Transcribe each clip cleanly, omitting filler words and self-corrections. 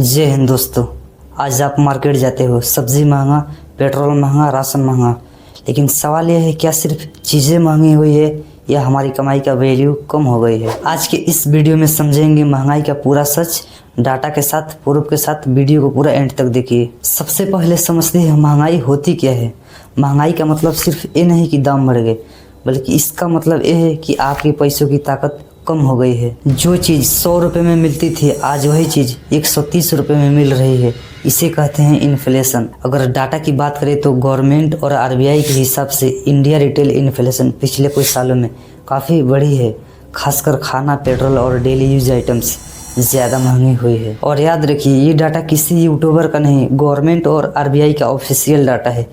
जय हिंद दोस्तों। आज आप मार्केट जाते हो, सब्जी महंगा, पेट्रोल महंगा, राशन महंगा, लेकिन सवाल यह है क्या सिर्फ चीज़ें महंगी हुई है या हमारी कमाई का वैल्यू कम हो गई है। आज के इस वीडियो में समझेंगे महंगाई का पूरा सच, डाटा के साथ, प्रूफ के साथ। वीडियो को पूरा एंड तक देखिए। सबसे पहले समझते हैं महंगाई होती क्या है। महंगाई का मतलब सिर्फ ये नहीं कि दाम बढ़ गए, बल्कि इसका मतलब ये है कि आपके पैसों की ताकत कम हो गई है। जो चीज़ 100 रुपये में मिलती थी, आज वही चीज़ 130 रुपये में मिल रही है। इसे कहते हैं इन्फ्लेशन। अगर डाटा की बात करें तो गवर्नमेंट और आरबीआई के हिसाब से इंडिया रिटेल इन्फ्लेशन पिछले कुछ सालों में काफ़ी बढ़ी है। खासकर खाना, पेट्रोल और डेली यूज आइटम्स ज़्यादा महंगी हुई है। और याद रखिए, ये डाटा किसी यूट्यूबर का नहीं, गवर्नमेंट और आरबीआई का ऑफिशियल डाटा है।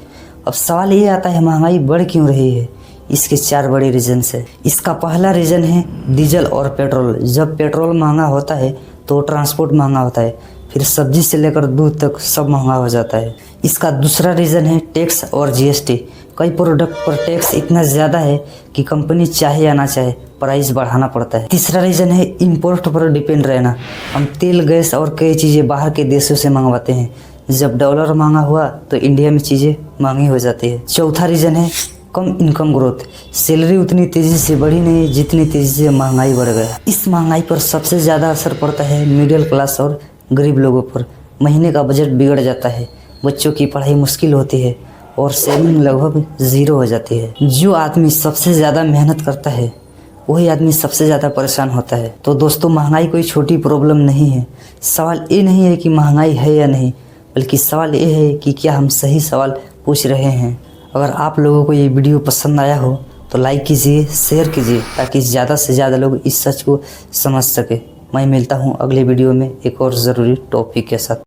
अब सवाल ये आता है महंगाई बढ़ क्यों रही है। इसके 4 बड़े रीजन्स है। इसका पहला रीज़न है डीजल और पेट्रोल। जब पेट्रोल महंगा होता है तो ट्रांसपोर्ट महंगा होता है, फिर सब्जी से लेकर दूध तक सब महंगा हो जाता है। इसका दूसरा रीज़न है टैक्स और जीएसटी। कई प्रोडक्ट पर टैक्स इतना ज़्यादा है कि कंपनी चाहे या ना चाहे प्राइस बढ़ाना पड़ता है। तीसरा रीज़न है इम्पोर्ट पर डिपेंड रहना। हम तेल, गैस और कई चीज़ें बाहर के देशों से मंगवाते हैं। जब डॉलर महंगा हुआ तो इंडिया में चीज़ें महंगी हो जाती है। चौथा रीज़न है कम इनकम ग्रोथ। सैलरी उतनी तेज़ी से बढ़ी नहीं जितनी तेज़ी से महंगाई बढ़ गया। इस महंगाई पर सबसे ज़्यादा असर पड़ता है मिडिल क्लास और गरीब लोगों पर। महीने का बजट बिगड़ जाता है, बच्चों की पढ़ाई मुश्किल होती है और सेविंग लगभग ज़ीरो हो जाती है। जो आदमी सबसे ज़्यादा मेहनत करता है वही आदमी सबसे ज़्यादा परेशान होता है। तो दोस्तों, महंगाई कोई छोटी प्रॉब्लम नहीं है। सवाल ये नहीं है कि महंगाई है या नहीं, बल्कि सवाल ये है कि क्या हम सही सवाल पूछ रहे हैं। अगर आप लोगों को ये वीडियो पसंद आया हो तो लाइक कीजिए, शेयर कीजिए, ताकि ज़्यादा से ज़्यादा लोग इस सच को समझ सके। मैं मिलता हूँ अगले वीडियो में एक और ज़रूरी टॉपिक के साथ।